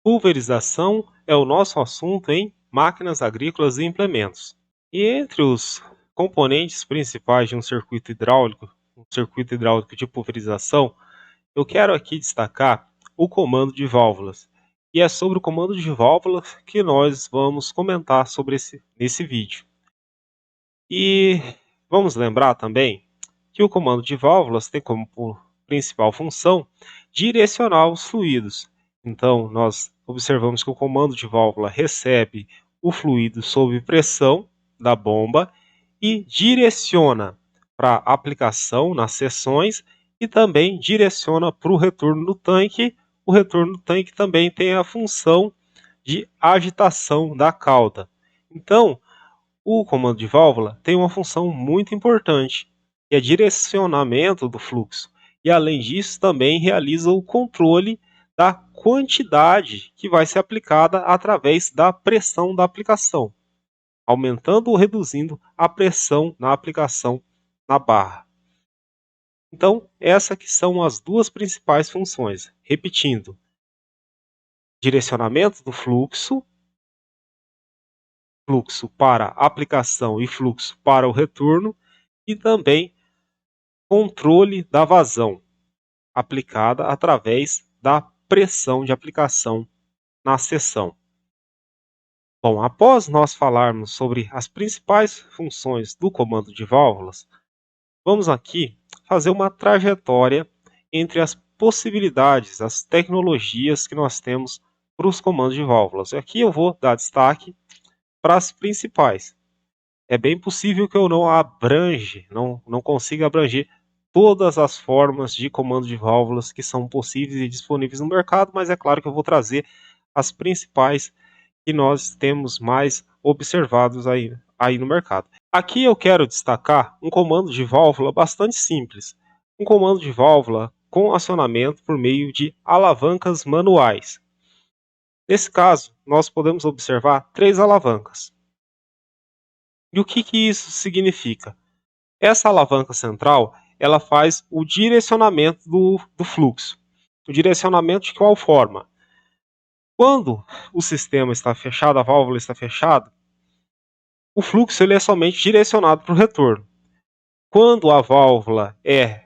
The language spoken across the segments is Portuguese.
Pulverização é o nosso assunto em máquinas agrícolas e implementos. E entre os componentes principais de um circuito hidráulico de pulverização, eu quero aqui destacar o comando de válvulas. E é sobre o comando de válvulas que nós vamos comentar nesse vídeo. E vamos lembrar também que o comando de válvulas tem como principal função direcionar os fluidos. Então, nós observamos que o comando de válvula recebe o fluido sob pressão da bomba e direciona para a aplicação nas seções e também direciona para o retorno do tanque. O retorno do tanque também tem a função de agitação da cauda. Então, o comando de válvula tem uma função muito importante, que é direcionamento do fluxo. E além disso, também realiza o controle da quantidade que vai ser aplicada através da pressão da aplicação, aumentando ou reduzindo a pressão na aplicação na barra. Então, essas que são as duas principais funções. Repetindo, direcionamento do fluxo para aplicação e fluxo para o retorno, e também controle da vazão, aplicada através da pressão de aplicação na seção. Bom, após nós falarmos sobre as principais funções do comando de válvulas, vamos aqui fazer uma trajetória entre as possibilidades, as tecnologias que nós temos para os comandos de válvulas. Aqui eu vou dar destaque para as principais. É bem possível que eu não consiga abranger todas as formas de comando de válvulas que são possíveis e disponíveis no mercado, mas é claro que eu vou trazer as principais que nós temos mais observados aí no mercado. Aqui eu quero destacar um comando de válvula bastante simples, um comando de válvula com acionamento por meio de alavancas manuais. Nesse caso, nós podemos observar 3 alavancas. E o que isso significa? Essa alavanca central, ela faz o direcionamento do fluxo. O direcionamento de qual forma? Quando o sistema está fechado, a válvula está fechada, o fluxo ele é somente direcionado para o retorno. Quando a válvula é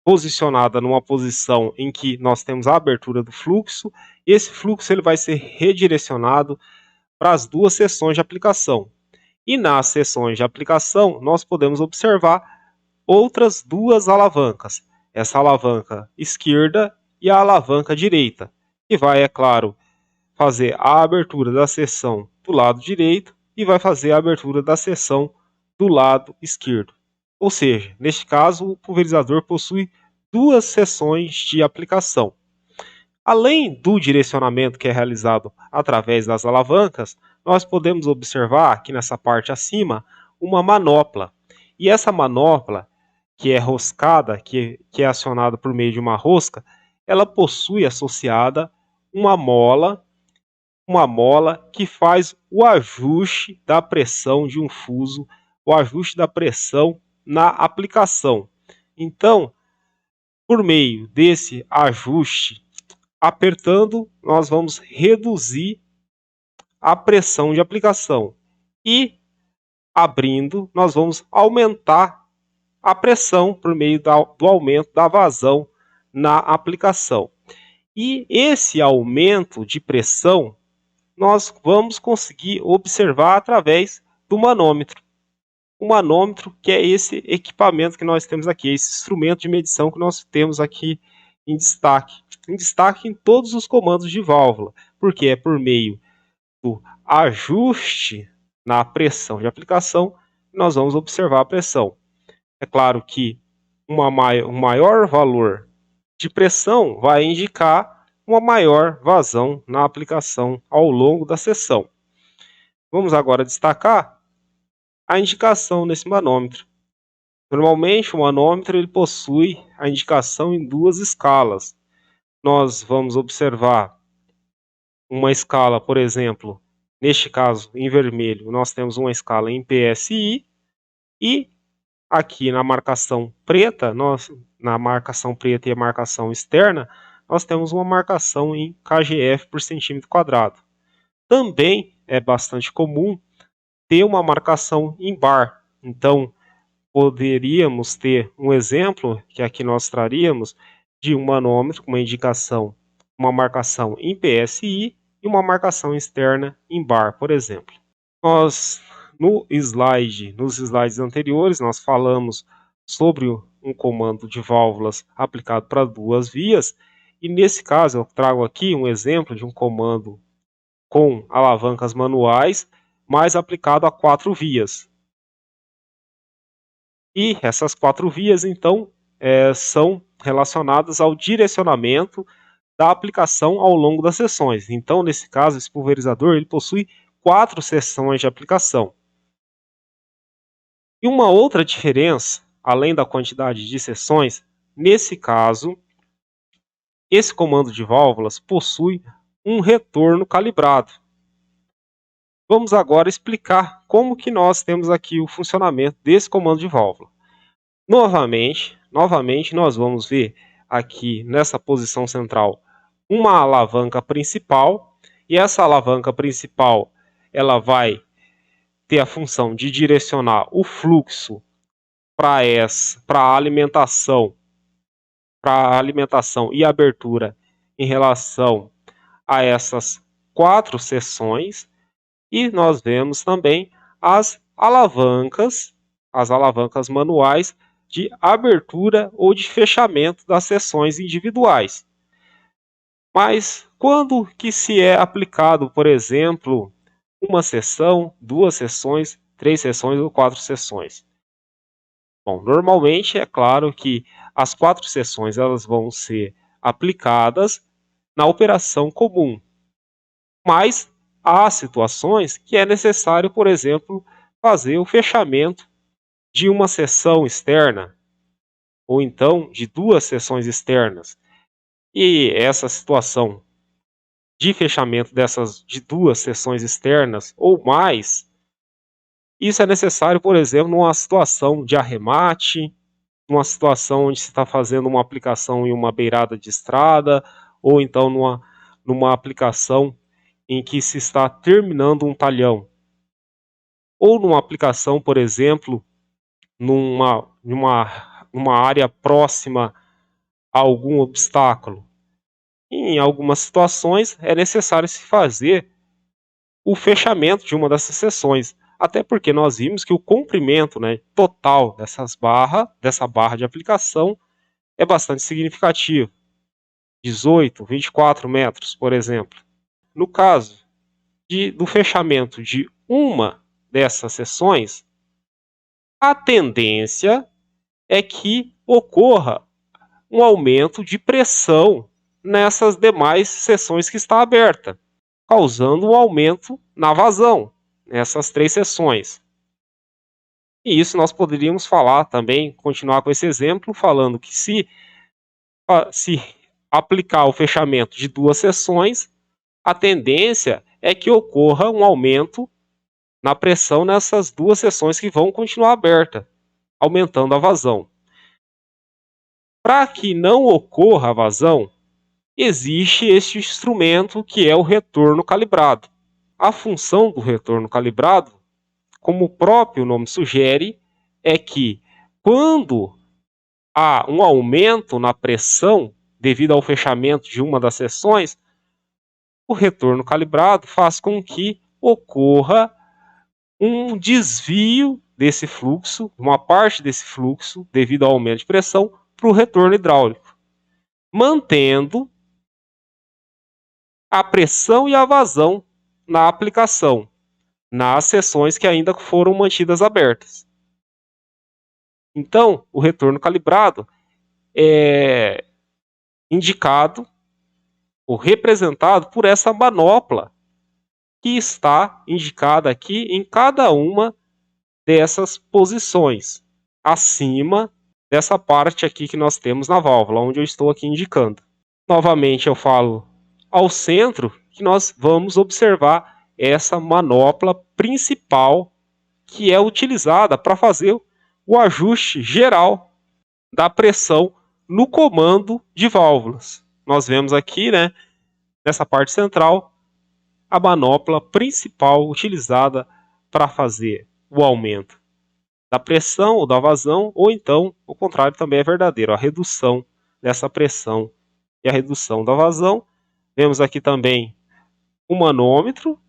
posicionada numa posição em que nós temos a abertura do fluxo, esse fluxo ele vai ser redirecionado para as duas seções de aplicação. E nas seções de aplicação, nós podemos observar outras 2 alavancas, essa alavanca esquerda e a alavanca direita, que vai, é claro, fazer a abertura da seção do lado direito e vai fazer a abertura da seção do lado esquerdo. Ou seja, neste caso, o pulverizador possui 2 seções de aplicação. Além do direcionamento que é realizado através das alavancas, nós podemos observar aqui nessa parte acima uma manopla. E essa manopla, que é roscada, que é acionada por meio de uma rosca, ela possui associada uma mola que faz o ajuste da pressão de um fuso, o ajuste da pressão na aplicação. Então, por meio desse ajuste, apertando, nós vamos reduzir a pressão de aplicação. E abrindo, nós vamos aumentar a pressão por meio do aumento da vazão na aplicação. E esse aumento de pressão nós vamos conseguir observar através do manômetro. O manômetro, que é esse equipamento que nós temos aqui, esse instrumento de medição que nós temos aqui em destaque em todos os comandos de válvula, porque é por meio do ajuste na pressão de aplicação que nós vamos observar a pressão. É claro que um maior valor de pressão vai indicar uma maior vazão na aplicação ao longo da seção. Vamos agora destacar a indicação nesse manômetro. Normalmente o manômetro ele possui a indicação em 2 escalas. Nós vamos observar uma escala, por exemplo, neste caso em vermelho, nós temos uma escala em PSI e aqui na marcação preta e a marcação externa, nós temos uma marcação em kgf por centímetro quadrado. Também é bastante comum ter uma marcação em bar. Então, poderíamos ter um exemplo, que aqui nós traríamos, de um manômetro com uma indicação, uma marcação em PSI e uma marcação externa em bar, por exemplo. Nos slides anteriores, nós falamos sobre um comando de válvulas aplicado para 2 vias, e nesse caso eu trago aqui um exemplo de um comando com alavancas manuais, mas aplicado a 4 vias. E essas 4 vias, então, são relacionadas ao direcionamento da aplicação ao longo das seções. Então, nesse caso, esse pulverizador ele possui 4 seções de aplicação. E uma outra diferença, além da quantidade de seções, nesse caso, esse comando de válvulas possui um retorno calibrado. Vamos agora explicar como que nós temos aqui o funcionamento desse comando de válvula. Novamente nós vamos ver aqui nessa posição central uma alavanca principal, e essa alavanca principal ela vai ter a função de direcionar o fluxo para a alimentação e abertura em relação a essas 4 seções, e nós vemos também as alavancas manuais de abertura ou de fechamento das seções individuais. Mas quando que se é aplicado, por exemplo, uma seção, 2 seções, 3 seções ou 4 seções? Bom, normalmente é claro que as 4 seções elas vão ser aplicadas na operação comum, mas há situações que é necessário, por exemplo, fazer o fechamento de uma seção externa, ou então de 2 seções externas. E essa situação de fechamento de 2 seções externas ou mais, isso é necessário, por exemplo, numa situação de arremate, numa situação onde se está fazendo uma aplicação em uma beirada de estrada, ou então numa aplicação em que se está terminando um talhão, ou numa aplicação, por exemplo, numa área próxima a algum obstáculo. Em algumas situações é necessário se fazer o fechamento de uma dessas seções, até porque nós vimos que o comprimento, né, total dessa barra de aplicação é bastante significativo, 18, 24 metros, por exemplo. No caso do fechamento de uma dessas seções, a tendência é que ocorra um aumento de pressão nessas demais seções que está aberta, causando um aumento na vazão nessas 3 seções. E isso nós poderíamos falar também, continuar com esse exemplo, falando que se aplicar o fechamento de 2 seções, a tendência é que ocorra um aumento na pressão nessas 2 seções que vão continuar abertas, aumentando a vazão. Para que não ocorra a vazão, existe este instrumento que é o retorno calibrado. A função do retorno calibrado, como o próprio nome sugere, é que quando há um aumento na pressão devido ao fechamento de uma das seções, o retorno calibrado faz com que ocorra um desvio desse fluxo, uma parte desse fluxo, devido ao aumento de pressão, para o retorno hidráulico, mantendo a pressão e a vazão na aplicação, nas seções que ainda foram mantidas abertas. Então, o retorno calibrado é indicado ou representado por essa manopla que está indicada aqui em cada uma dessas posições, acima dessa parte aqui que nós temos na válvula, onde eu estou aqui indicando. Novamente eu falo ao centro que nós vamos observar essa manopla principal que é utilizada para fazer o ajuste geral da pressão no comando de válvulas. nós vemos aqui, né, nessa parte central, a manopla principal utilizada para fazer o aumento da pressão ou da vazão, ou então, o contrário também é verdadeiro, a redução dessa pressão e a redução da vazão. Vemos aqui também o manômetro,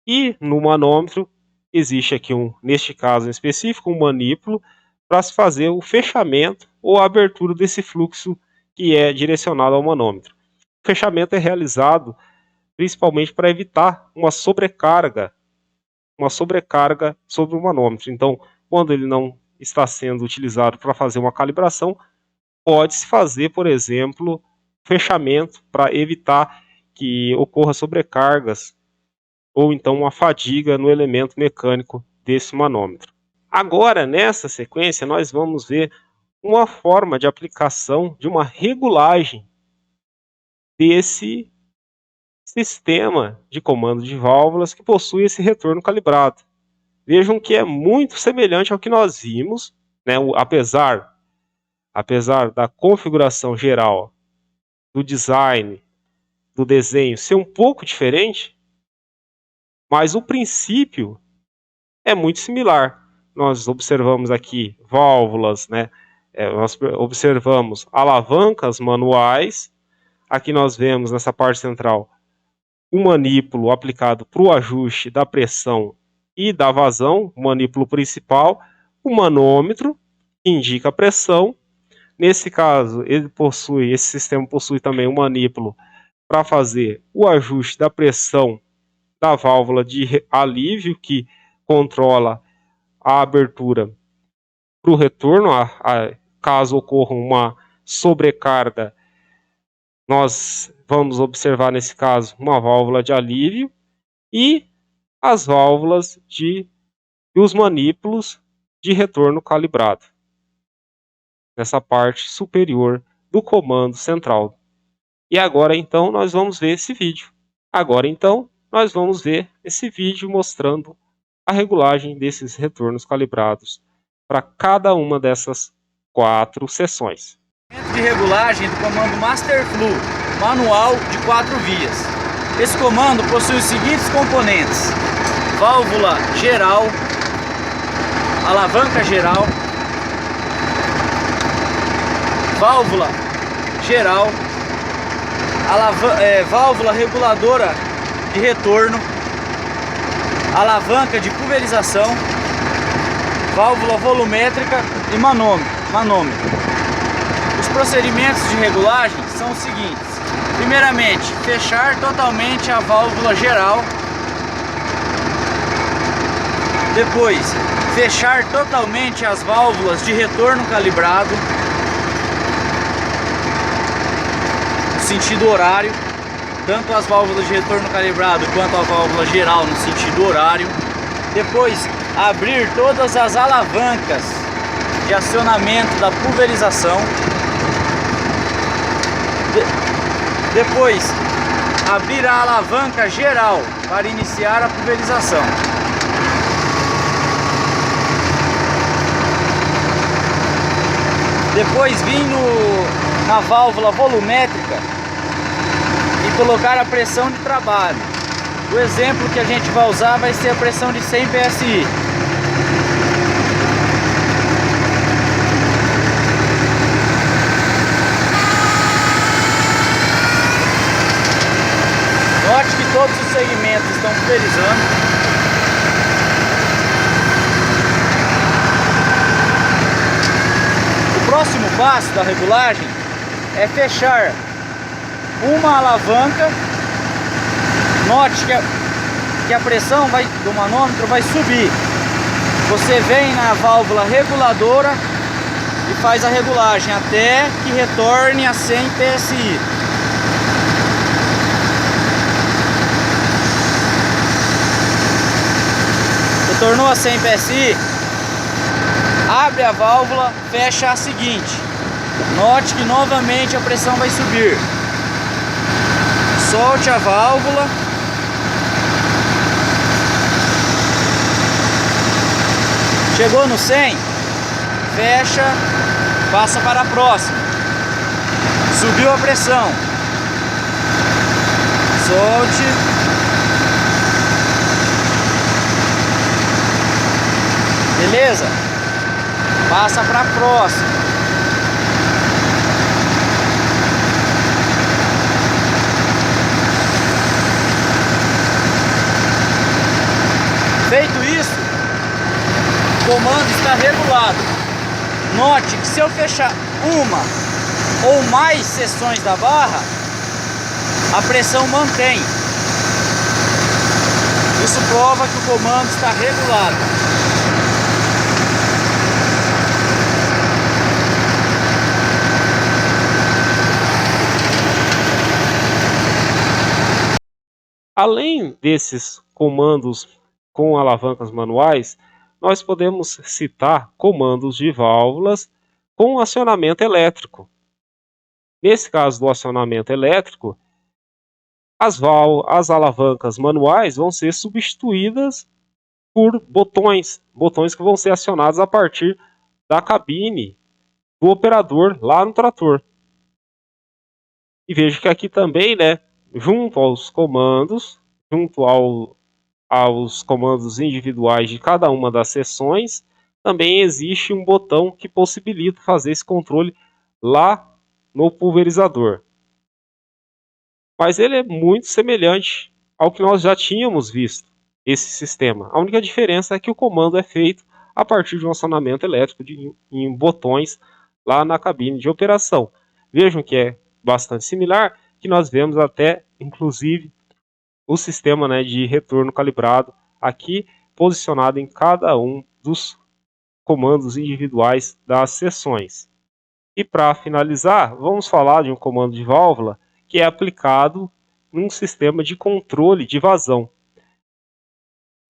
e no manômetro existe aqui, neste caso em específico, um manípulo para se fazer o fechamento ou a abertura desse fluxo que é direcionado ao manômetro. O fechamento é realizado principalmente para evitar uma sobrecarga sobre o manômetro. Então, quando ele não está sendo utilizado para fazer uma calibração, pode-se fazer, por exemplo, fechamento para evitar que ocorra sobrecargas ou então uma fadiga no elemento mecânico desse manômetro. Agora, nessa sequência, nós vamos ver uma forma de aplicação de uma regulagem desse sistema de comando de válvulas que possui esse retorno calibrado. Vejam que é muito semelhante ao que nós vimos, né? Apesar da configuração geral, do design, do desenho ser um pouco diferente, mas o princípio é muito similar. Nós observamos aqui válvulas, né? Nós observamos alavancas manuais. Aqui nós vemos nessa parte central o manípulo aplicado para o ajuste da pressão e da vazão, o manípulo principal, o manômetro, que indica a pressão. Nesse caso, esse sistema possui também um manípulo para fazer o ajuste da pressão da válvula de alívio, que controla a abertura para o retorno. Caso ocorra uma sobrecarga, nós vamos observar nesse caso uma válvula de alívio e as válvulas e os manípulos de retorno calibrado nessa parte superior do comando central. E agora então nós vamos ver esse vídeo. Mostrando a regulagem desses retornos calibrados para cada uma dessas 4 seções. De regulagem do comando Master Flu, manual de 4 vias. Esse comando possui os seguintes componentes: válvula geral, alavanca geral, válvula geral, válvula reguladora de retorno, alavanca de pulverização, válvula volumétrica e manômetro. Os procedimentos de regulagem são os seguintes: primeiramente, fechar totalmente a válvula geral. Depois, fechar totalmente as válvulas de retorno calibrado no sentido horário, tanto as válvulas de retorno calibrado quanto a válvula geral no sentido horário. Depois, abrir todas as alavancas de acionamento da pulverização. Depois, abrir a alavanca geral para iniciar a pulverização. Depois, vir na válvula volumétrica e colocar a pressão de trabalho. O exemplo que a gente vai usar vai ser a pressão de 100 PSI. Note que todos os segmentos estão pulverizando. O próximo passo da regulagem é fechar uma alavanca. Note que a pressão do manômetro vai subir. Você vem na válvula reguladora e faz a regulagem até que retorne a 100 PSI. Retornou a 100 PSI, abre a válvula, fecha a seguinte. Note que novamente a pressão vai subir. Solte a válvula. Chegou no 100, fecha, passa para a próxima. Subiu a pressão, Solte. Beleza? Passa para a próxima. Feito isso, o comando está regulado. Note que se eu fechar uma ou mais seções da barra, a pressão mantém. Isso prova que o comando está regulado. Além desses comandos com alavancas manuais, nós podemos citar comandos de válvulas com acionamento elétrico. Nesse caso do acionamento elétrico, as alavancas manuais vão ser substituídas por botões que vão ser acionados a partir da cabine do operador lá no trator. E veja que aqui também, junto aos comandos, aos comandos individuais de cada uma das seções, também existe um botão que possibilita fazer esse controle lá no pulverizador. Mas ele é muito semelhante ao que nós já tínhamos visto, esse sistema. A única diferença é que o comando é feito a partir de um acionamento elétrico em botões lá na cabine de operação. Vejam que é bastante similar, que nós vemos até, inclusive, o sistema de retorno calibrado aqui posicionado em cada um dos comandos individuais das seções. E para finalizar, vamos falar de um comando de válvula que é aplicado num sistema de controle de vazão.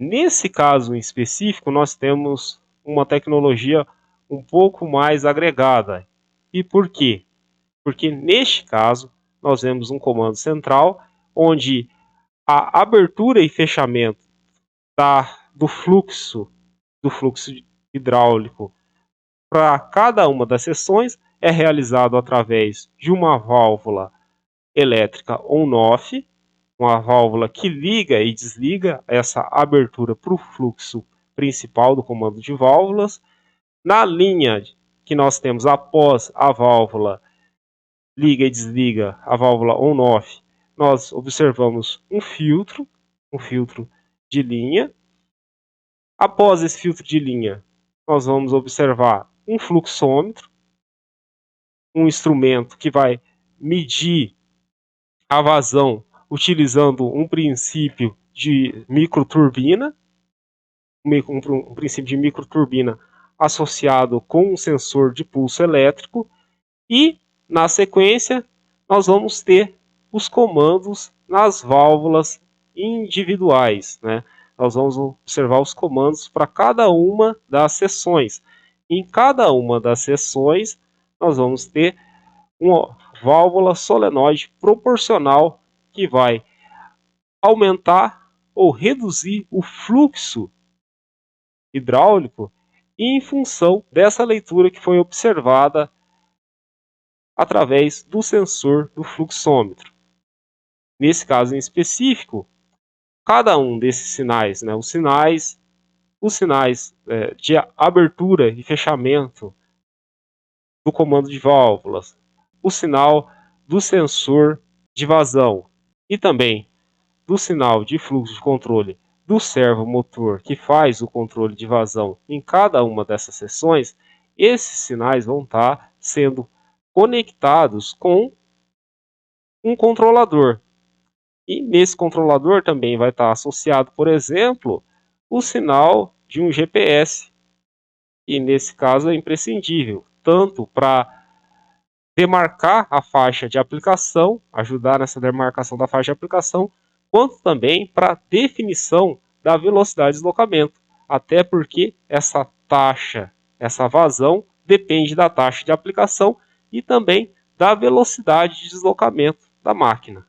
Nesse caso em específico, nós temos uma tecnologia um pouco mais agregada. E por quê? Porque neste caso, nós vemos um comando central onde a abertura e fechamento do fluxo hidráulico para cada uma das seções é realizado através de uma válvula elétrica on-off, uma válvula que liga e desliga essa abertura para o fluxo principal do comando de válvulas. Na linha que nós temos após a válvula liga e desliga, a válvula on-off, nós observamos um filtro de linha. Após esse filtro de linha, nós vamos observar um fluxômetro, um instrumento que vai medir a vazão utilizando um princípio de microturbina, um princípio de microturbina associado com um sensor de pulso elétrico, e na sequência nós vamos ter os comandos nas válvulas individuais, Nós vamos observar os comandos para cada uma das seções. Em cada uma das seções nós vamos ter uma válvula solenoide proporcional que vai aumentar ou reduzir o fluxo hidráulico em função dessa leitura que foi observada através do sensor do fluxômetro. Nesse caso em específico, cada um desses sinais, os sinais de abertura e fechamento do comando de válvulas, o sinal do sensor de vazão e também do sinal de fluxo de controle do servomotor que faz o controle de vazão em cada uma dessas seções, esses sinais vão estar sendo conectados com um controlador. E nesse controlador também vai estar associado, por exemplo, o sinal de um GPS. E nesse caso é imprescindível, tanto para demarcar a faixa de aplicação, ajudar nessa demarcação da faixa de aplicação, quanto também para definição da velocidade de deslocamento. Até porque essa vazão, depende da taxa de aplicação e também da velocidade de deslocamento da máquina.